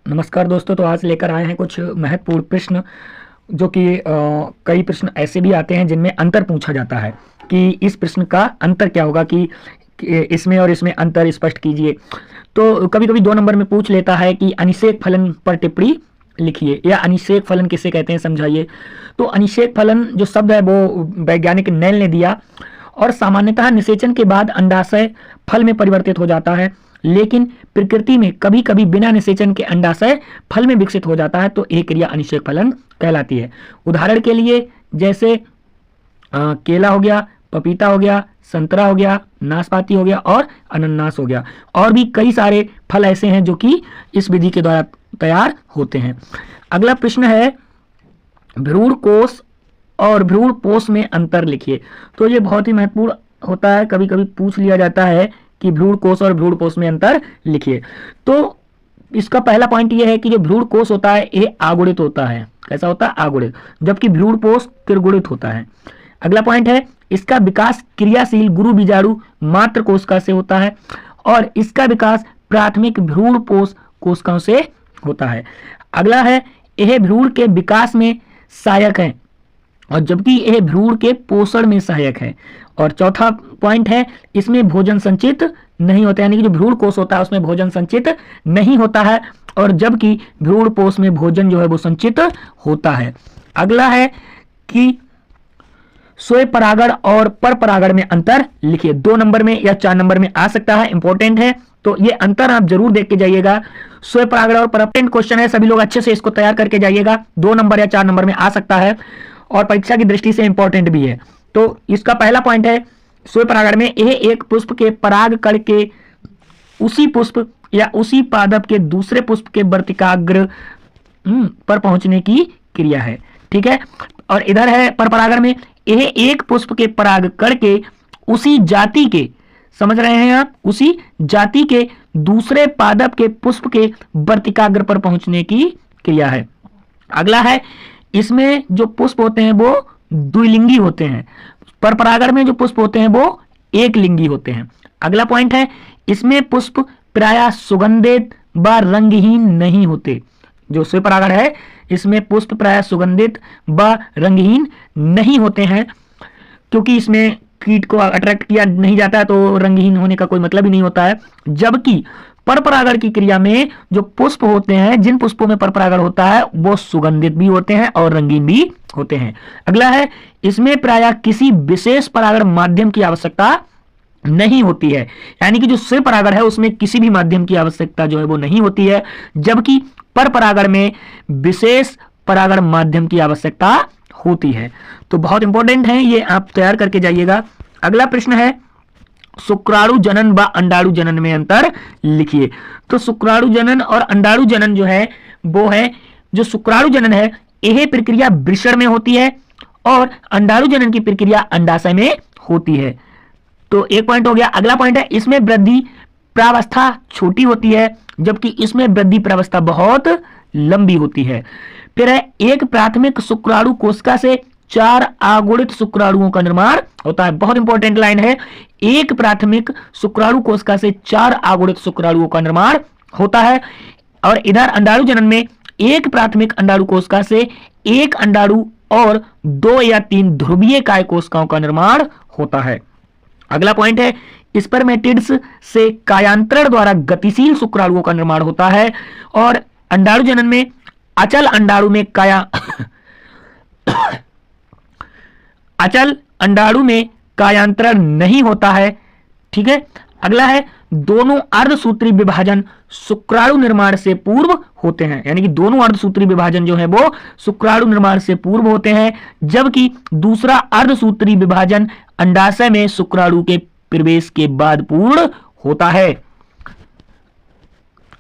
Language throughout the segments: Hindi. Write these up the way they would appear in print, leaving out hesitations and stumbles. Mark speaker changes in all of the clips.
Speaker 1: नमस्कार दोस्तों। तो आज लेकर आए हैं कुछ महत्वपूर्ण प्रश्न जो कि कई प्रश्न ऐसे भी आते हैं जिनमें अंतर पूछा जाता है कि इस प्रश्न का अंतर क्या होगा कि इसमें और इसमें अंतर स्पष्ट कीजिए। तो कभी कभी 2 नंबर में पूछ लेता है कि अनिषेक फलन पर टिप्पणी लिखिए या अनिषेक फलन किसे कहते हैं समझाइए। तो अनिषेक फलन जो शब्द है वो वैज्ञानिक नेल ने दिया और सामान्यतः निषेचन के बाद अंडाशय फल में परिवर्तित हो जाता है, लेकिन प्रकृति में कभी कभी बिना निषेचन के अंडाशय फल में विकसित हो जाता है, तो यह क्रिया अनिषेक फलन कहलाती है। उदाहरण के लिए जैसे केला हो गया, पपीता हो गया, संतरा हो गया, नाशपाती हो गया और अनानास हो गया। और भी कई सारे फल ऐसे हैं जो कि इस विधि के द्वारा तैयार होते हैं। अगला प्रश्न है भ्रूण कोश और भ्रूण पोष में अंतर लिखिए। तो ये बहुत ही महत्वपूर्ण होता है, कभी कभी पूछ लिया जाता है कि भ्रूण कोश और भ्रूण पोष में अंतर लिखिए। तो इसका पहला पॉइंट ये है कि जो भ्रूण कोश होता है ये आगुणित होता है। कैसा होता है? आगुणित, जबकि भ्रूण पोष त्रिगुणित होता है। अगला पॉइंट है इसका विकास क्रियाशील गुरु बीजाणु मात्र कोशिका से होता है और इसका विकास प्राथमिक भ्रूण पोष कोशिकाओं से होता है। अगला है यह भ्रूण के विकास में सहायक है और जबकि यह भ्रूण के पोषण में सहायक है। और चौथा पॉइंट है इसमें भोजन संचित नहीं होता, यानी कि जो भ्रूण कोश होता है उसमें भोजन संचित नहीं होता है और जबकि भ्रूण पोष में भोजन जो है वो संचित होता है। अगला है कि स्वयं परागण और पर परागण में अंतर लिखिए। 2 नंबर में या 4 नंबर में आ सकता है, इंपॉर्टेंट है, तो ये अंतर आप जरूर देख के जाइएगा। स्वयं परागण और परप्टेंट क्वेश्चन है, सभी लोग अच्छे से इसको तैयार करके जाइएगा। 2 नंबर या 4 नंबर में आ सकता है और परीक्षा की दृष्टि से इंपॉर्टेंट भी है। तो इसका पहला पॉइंट है स्वयं परागण में यह एक पुष्प के पराग कण के उसी पुष्प या उसी पादप के दूसरे पुष्प के वर्तिकाग्र पर पहुंचने की क्रिया है। ठीक है। और इधर है पर परागण में यह एक पुष्प के पराग कण के उसी जाति के, समझ रहे हैं आप, उसी जाति के दूसरे पादप के पुष्प के वर्तिकाग्र पर पहुंचने की क्रिया है। अगला है इसमें जो पुष्प होते हैं वो द्विलिंगी होते हैं, पर परागण में जो पुष्प होते हैं वो एक लिंगी होते हैं। अगला पॉइंट है इसमें पुष्प प्रायः सुगंधित व रंगहीन नहीं होते। जो स्वयं परागण है इसमें पुष्प प्रायः सुगंधित व रंगहीन नहीं होते हैं, क्योंकि इसमें कीट को अट्रैक्ट किया नहीं जाता है तो रंगहीन होने का कोई मतलब ही नहीं होता है। जबकि पर परागण की क्रिया में जो पुष्प होते हैं, जिन पुष्पों में पर परागण होता है वो सुगंधित भी होते हैं और रंगीन भी होते हैं। अगला है इसमें प्रायः किसी विशेष परागण माध्यम की आवश्यकता नहीं होती है, यानी कि जो स्वयं परागण है उसमें किसी भी माध्यम की आवश्यकता जो है वो नहीं होती है, जबकि पर परागण में विशेष परागण माध्यम की आवश्यकता होती है। तो बहुत इंपॉर्टेंट है, ये आप तैयार करके जाइएगा। अगला प्रश्न है शुक्राणु जनन व अंडाणु जनन में अंतर लिखिए। तो शुक्राणु जनन और अंडाणु जनन जो है वो है, जो शुक्राणु जनन है यह प्रक्रिया वृषण में होती है और अंडाणु जनन की प्रक्रिया अंडाशय में होती है। तो एक पॉइंट हो गया। अगला पॉइंट है इसमें वृद्धि प्रावस्था छोटी होती है, जबकि इसमें वृद्धि प्रावस्था बहुत लंबी होती है। फिर है एक प्राथमिक शुक्राणु कोशिका से 4 आगुणित शुक्राणुओं का निर्माण होता है। बहुत इंपॉर्टेंट लाइन है, एक प्राथमिक शुक्राणु कोशिका से 4 आगुणित शुक्राणुओं का निर्माण होता है। और इधर अंडाणु जनन में एक प्राथमिक अंडाणु कोशिका से एक अंडाणु और 2 या 3 ध्रुवीय काय कोशिकाओं का निर्माण होता है। अगला पॉइंट है स्पर्मेटिड्स से कायांतरण द्वारा गतिशील शुक्राणुओं का निर्माण होता है और अंडाणु जनन में अचल अंडाणु में अचल अंडाणु में कायांतरण नहीं होता है। ठीक है। अगला है दोनों अर्धसूत्री विभाजन शुक्राणु निर्माण से पूर्व होते हैं, यानी कि दोनों अर्धसूत्री विभाजन जो है वो शुक्राणु निर्माण से पूर्व होते हैं, जबकि दूसरा अर्धसूत्री विभाजन अंडाशय में शुक्राणु के प्रवेश के बाद पूर्ण होता है।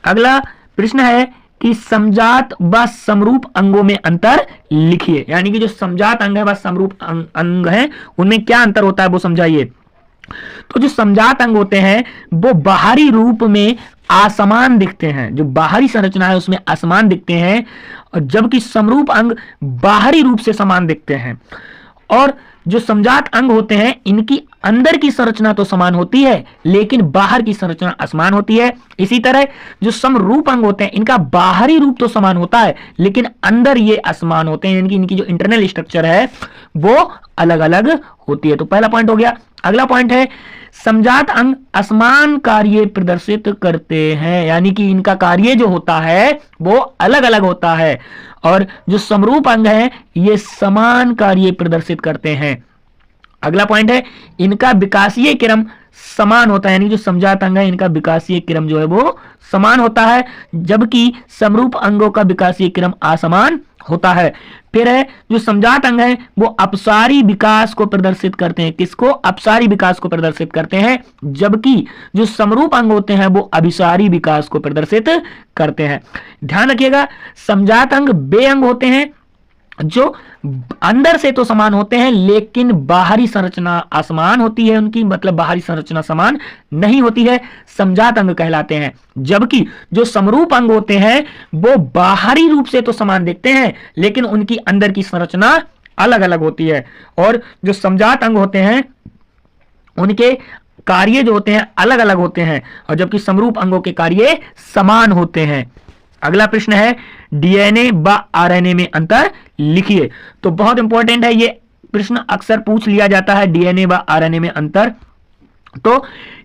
Speaker 1: अगला प्रश्न है कि समजात व समरूप अंगों में अंतर लिखिए, यानी कि जो समजात अंग है व समरूप अंग है उनमें क्या अंतर होता है वो समझाइए। तो जो समजात अंग होते हैं वो बाहरी रूप में असमान दिखते हैं, जो बाहरी संरचना है उसमें असमान दिखते हैं, और जबकि समरूप अंग बाहरी रूप से समान दिखते हैं। और जो समजात अंग होते हैं इनकी अंदर की संरचना तो समान होती है लेकिन बाहर की संरचना असमान होती है। इसी तरह जो समरूप अंग होते हैं इनका बाहरी रूप तो समान होता है लेकिन अंदर ये असमान होते हैं, इनकी जो इंटरनल स्ट्रक्चर है वो अलग अलग होती है। तो पहला पॉइंट हो गया। अगला पॉइंट है समजात अंग असमान कार्य प्रदर्शित करते हैं, यानी कि इनका कार्य जो होता है वो अलग अलग होता है और जो समरूप अंग है ये समान कार्य प्रदर्शित करते हैं। अगला पॉइंट है इनका विकासीय क्रम समान होता है, यानी जो समजात अंग है इनका विकासीय क्रम जो है वो समान होता है जबकि समरूप अंगों का विकासीय क्रम असमान होता है। फिर है जो समजात अंग है वो अपसारी विकास को प्रदर्शित करते हैं। किसको? अपसारी विकास को प्रदर्शित करते हैं, जबकि जो समरूप अंग होते हैं वो अभिसारी विकास को प्रदर्शित करते हैं। ध्यान रखिएगा समजात अंग वे अंग होते हैं जो अंदर से तो समान होते हैं लेकिन बाहरी संरचना असमान होती है उनकी, मतलब बाहरी संरचना समान नहीं होती है, समजात अंग कहलाते हैं। जबकि जो समरूप अंग होते हैं वो बाहरी रूप से तो समान दिखते हैं लेकिन उनकी अंदर की संरचना अलग अलग होती है और जो समजात अंग होते हैं उनके कार्य जो होते हैं अलग अलग होते हैं और जबकि समरूप अंगों के कार्य समान होते हैं। अगला प्रश्न है डीएनए व आरएनए में अंतर लिखिए। तो बहुत इंपॉर्टेंट है ये प्रश्न, अक्सर पूछ लिया जाता है डीएनए व आरएनए में अंतर। तो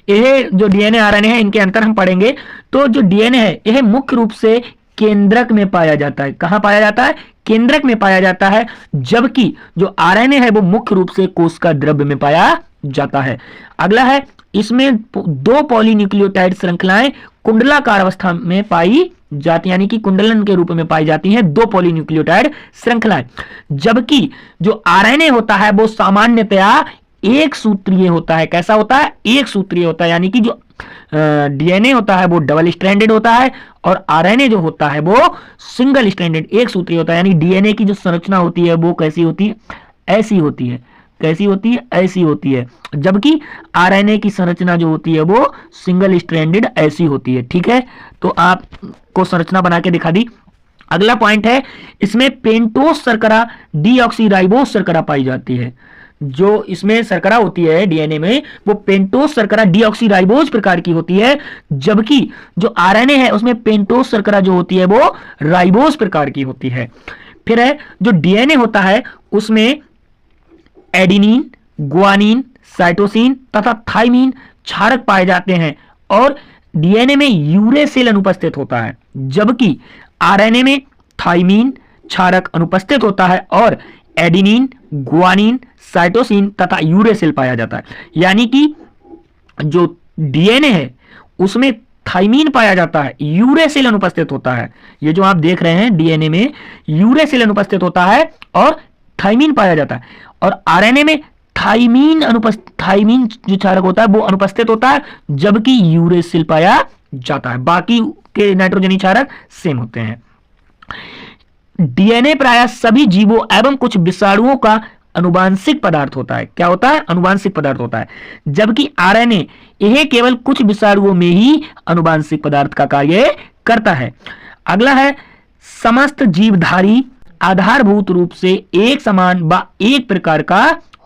Speaker 1: यह जो डीएनए आरएनए है इनके अंतर हम पढ़ेंगे। तो जो डीएनए है यह मुख्य रूप से केंद्रक में पाया जाता है। कहां पाया जाता है? केंद्रक में पाया जाता है, जबकि जो आरएनए है वो मुख्य रूप से कोशिका द्रव्य में पाया जाता है। अगला है इसमें दो पॉलीन्यूक्लियोटाइड श्रृंखलाएं कुंडलाकार अवस्था में पाई जाती है, यानी कि कुंडलन के रूप में पाई जाती हैं दो पॉलीन्यूक्लियोटाइड श्रृंखलाएं, जबकि जो आरएनए होता है वो सामान्यतया एक सूत्रीय होता है। कैसा होता है? एक सूत्रीय होता है, यानी कि जो डीएनए होता है वो डबल स्ट्रैंडेड होता है और आरएनए जो होता है वो सिंगल स्ट्रैंडेड एक सूत्रीय होता है। यानी डीएनए की जो संरचना होती है वो कैसी होती है? ऐसी होती है। कैसी होती है? ऐसी होती है, जबकि आरएनए की संरचना जो होती है वो सिंगल स्ट्रैंडेड ऐसी होती है। ठीक है, तो आपको संरचना बना के दिखा दी। अगला पॉइंट है इसमें पेंटोस शर्करा डीऑक्सीराइबोस शर्करा पाई जाती है। जो इसमें शर्करा होती है डीएनए में वो पेंटोस शर्करा डीऑक्सीराइबोस प्रकार की होती है, जबकि जो आरएनए है उसमें पेंटोस शर्करा जो होती है वो राइबोस प्रकार की होती है। फिर है जो डीएनए होता है उसमें एडिनिन, ग्वानिन, साइटोसिन तथा थाइमिन क्षारक पाए जाते हैं और डीएनए में यूरेसिल अनुपस्थित होता है, जबकि आरएनए में थाइमिन क्षारक अनुपस्थित होता है और एडिनिन, ग्वानिन, साइटोसिन तथा यूरेसिल पाया जाता है। यानी कि जो डीएनए है उसमें थाइमिन पाया जाता है, यूरेसिल अनुपस्थित होता है। ये जो आप देख रहे हैं डीएनए में यूरेसिल अनुपस्थित होता है और थाइमिन पाया जाता है, और आरएनए में थाइमिन जो क्षारक होता है वो अनुपस्थित होता है, जबकि यूरेसिल पाया जाता है। बाकी के नाइट्रोजनी क्षारक सेम होते हैं। डीएनए प्रायः सभी जीवों एवं कुछ विषाणुओं का अनुवांशिक पदार्थ होता है। क्या होता है? अनुवांशिक पदार्थ होता है, जबकि आरएनए यह केवल कुछ विषाणुओं में ही अनुवांशिक पदार्थ का कार्य करता है। अगला है समस्त जीवधारी आधारभूत रूप से एक समान व एक प्रकार का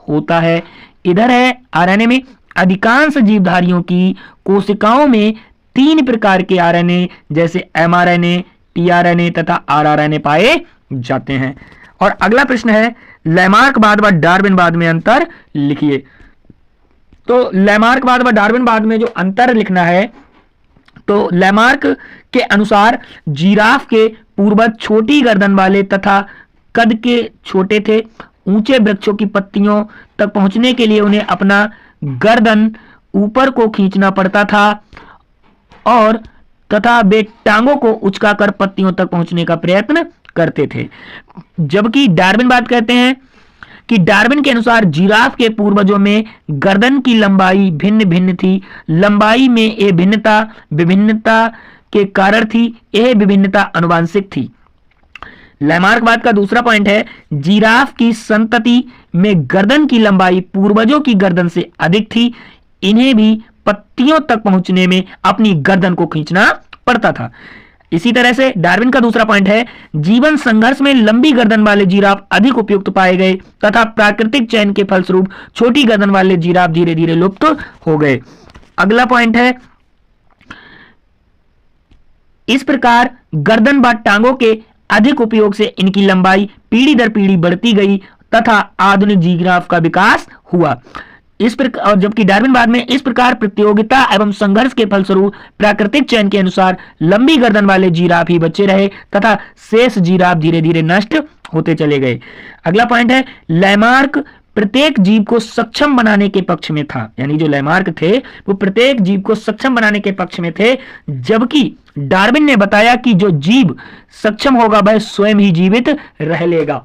Speaker 1: होता है। इधर है आरएनए में अधिकांश जीवधारियों की कोशिकाओं में 3 प्रकार के आरएनए जैसे एमआरएनए, टीआरएनए तथा आरआरएनए पाए जाते हैं। और अगला प्रश्न है लैमार्कवाद व डार्विनवाद में अंतर लिखिए। तो लैमार्कवाद व डार्विनवाद में जो अंतर लिखना है, तो लैमार्क के अनुसार जिराफ के पूर्वज छोटी गर्दन वाले तथा कद के छोटे थे। ऊंचे वृक्षों की पत्तियों तक पहुंचने के लिए उन्हें अपना गर्दन ऊपर को खींचना पड़ता था और तथा वे टांगों को उचकाकर पत्तियों तक पहुंचने का प्रयत्न करते थे। जबकि डार्विनवाद कहते हैं कि डार्विन के अनुसार जिराफ के पूर्वजों में गर्दन की लंबाई भिन्न भिन्न थी। लंबाई में ये भिन्नता विभिन्नता के कारण थी। यह विभिन्नता अनुवांशिक थी। लैमार्कवाद का दूसरा पॉइंट है जिराफ की संतति में गर्दन की लंबाई पूर्वजों की गर्दन से अधिक थी। इन्हें भी पत्तियों तक पहुंचने में अपनी गर्दन को खींचना पड़ता था। इसी तरह से डार्विन का दूसरा पॉइंट है, जीवन संघर्ष में लंबी गर्दन वाले जिराफ अधिक उपयुक्त पाए गए तथा प्राकृतिक चयन के फलस्वरूप छोटी गर्दन वाले जिराफ धीरे धीरे लुप्त हो गए। अगला पॉइंट है, इस प्रकार गर्दन व टांगों के अधिक उपयोग से इनकी लंबाई पीढ़ी दर पीढ़ी बढ़ती गई तथा आधुनिक जिराफ का विकास हुआ। इस प्रकार, और जबकि डार्विन बाद में इस प्रकार प्रतियोगिता एवं संघर्ष के फलस्वरूप प्राकृतिक चयन के अनुसार लंबी गर्दन वाले जिराफ ही बचे रहे तथा शेष जिराफ धीरे धीरे नष्ट होते चले गए। अगला पॉइंट है, लैमार्क प्रत्येक जीव को सक्षम बनाने के पक्ष में था, यानी जो लैमार्क थे वो प्रत्येक जीव को सक्षम बनाने के पक्ष में थे, जबकि डार्विन ने बताया कि जो जीव सक्षम होगा वह स्वयं ही जीवित रह लेगा।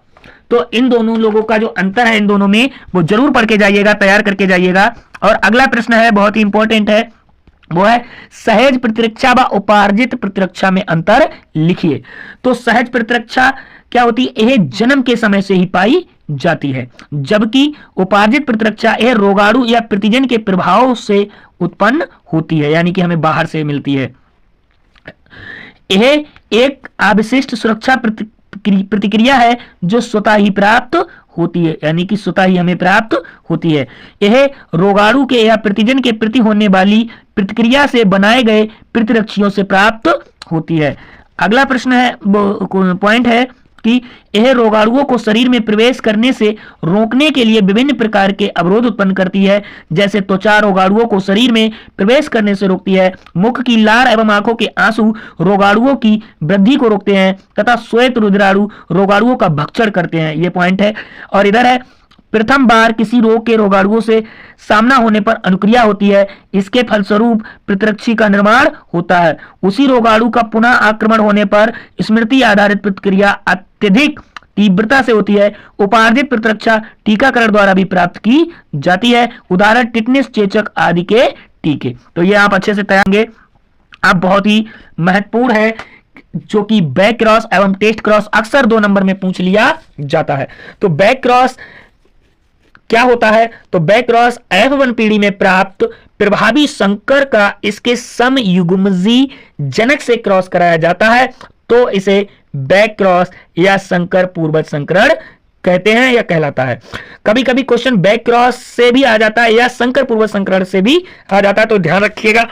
Speaker 1: तो इन दोनों लोगों का जो अंतर है इन दोनों में, वो जरूर पढ़ के जाइएगा, तैयार करके जाइएगा। और अगला प्रश्न है, बहुत ही इंपॉर्टेंट है, वो है सहज प्रतिरक्षा व उपार्जित प्रतिरक्षा में अंतर लिखिए। तो सहज प्रतिरक्षा क्या होती है? यह जन्म के समय से ही पाई जाती है, जबकि उपार्जित प्रतिरक्षा यह रोगाणु या प्रतिजन के प्रभाव से उत्पन्न होती है, यानी कि हमें बाहर से मिलती है। यह एक अविशिष्ट सुरक्षा प्रतिक्रिया है जो स्वतः ही प्राप्त होती है, यानी कि स्वतः ही हमें प्राप्त होती है। यह रोगाणु के या प्रतिजन के प्रति होने वाली प्रतिक्रिया से बनाए गए प्रतिरक्षियों से प्राप्त होती है। अगला प्रश्न है, पॉइंट है कि यह रोगाणुओं को शरीर में प्रवेश करने से रोकने के लिए विभिन्न प्रकार के अवरोध उत्पन्न करती है, जैसे त्वचा रोगाणुओं को शरीर में प्रवेश करने से रोकती है, मुख की लार एवं आंखों के आंसू रोगाणुओं की वृद्धि को रोकते हैं तथा श्वेत रुधिराणु रोगाणुओं का भक्षण करते हैं। ये पॉइंट है। और इधर है, प्रथम बार किसी रोग के रोगाणुओं से सामना होने पर अनुक्रिया होती है, इसके फलस्वरूप प्रतिरक्षी का निर्माण होता है। उसी रोगाणु का पुनः आक्रमण होने पर स्मृति आधारित प्रतिक्रिया अत्यधिक तीव्रता से होती है। उपार्जित प्रतिरक्षा टीकाकरण द्वारा भी प्राप्त की जाती है, उदाहरण टिटनेस, चेचक आदि के टीके। तो ये आप अच्छे से तैयार। अब बहुत ही महत्वपूर्ण है, जो कि बैक क्रॉस एवं टेस्ट क्रॉस अक्सर 2 नंबर में पूछ लिया जाता है। तो बैक क्रॉस क्या होता है? तो बैक क्रॉस F1 पीढ़ी में प्राप्त प्रभावी संकर का इसके समयुग्मजी जनक से क्रॉस कराया जाता है, तो इसे बैक क्रॉस या संकर पूर्वज संकरण कहते हैं या कहलाता है। कभी कभी क्वेश्चन बैक क्रॉस से भी आ जाता है या संकर पूर्वज संकरण से भी आ जाता है, तो ध्यान रखिएगा।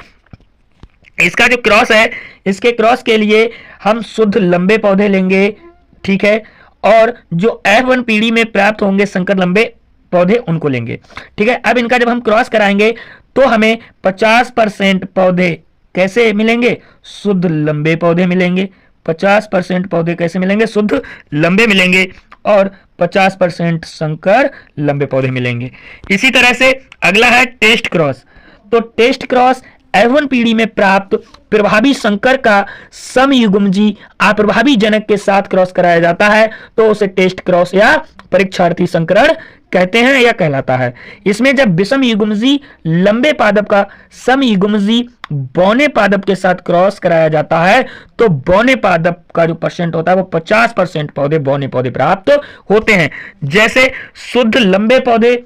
Speaker 1: इसका जो क्रॉस है, इसके क्रॉस के लिए हम शुद्ध लंबे पौधे लेंगे, ठीक है, और जो F1 पीढ़ी में प्राप्त होंगे संकर लंबे पौधे उनको लेंगे, ठीक है। अब इनका जब हम क्रॉस कराएंगे तो हमें 50% पौधे कैसे मिलेंगे? शुद्ध लंबे पौधे मिलेंगे। 50% पौधे कैसे मिलेंगे? शुद्ध लंबे मिलेंगे, और 50% संकर लंबे पौधे मिलेंगे। इसी तरह से अगला है टेस्ट क्रॉस। तो टेस्ट क्रॉस F1 पीढ़ी में प्राप्त प्रभावी संकर का समयुग्मजी अप्रभावी जनक के साथ क्रॉस कराया जाता है, तो उसे टेस्ट क्रॉस या परीक्षार्थी संकरण कहते हैं या कहलाता है। इसमें जब विषम युग्मजी लंबे पादप का समयुग्मजी बौने पादप के साथ क्रॉस कराया जाता है, तो बौने पादप का जो परसेंट होता है वो 50% पौधे बौने पौधे प्राप्त होते हैं। जैसे शुद्ध लंबे पौधे,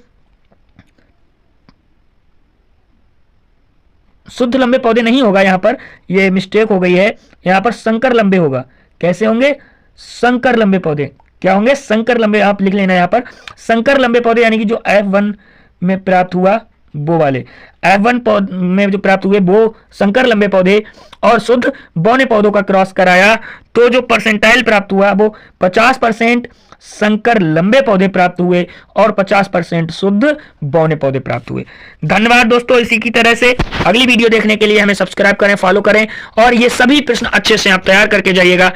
Speaker 1: शुद्ध लंबे पौधे नहीं होगा, यहां पर ये मिस्टेक हो गई है, यहां पर संकर लंबे होगा। कैसे होंगे? संकर लंबे पौधे क्या होंगे? संकर लंबे, आप लिख लेना यहां पर संकर लंबे पौधे, यानी कि जो F1 में प्राप्त हुआ वो वाले F1 में जो प्राप्त हुए वो संकर लंबे पौधे, और शुद्ध बौने पौधों का क्रॉस कराया तो जो परसेंटाइल प्राप्त हुआ वो 50% संकर लंबे पौधे प्राप्त हुए और 50% शुद्ध बौने पौधे प्राप्त हुए। धन्यवाद दोस्तों। इसी की तरह से अगली वीडियो देखने के लिए हमें सब्सक्राइब करें, फॉलो करें, और ये सभी प्रश्न अच्छे से आप तैयार करके जाइएगा।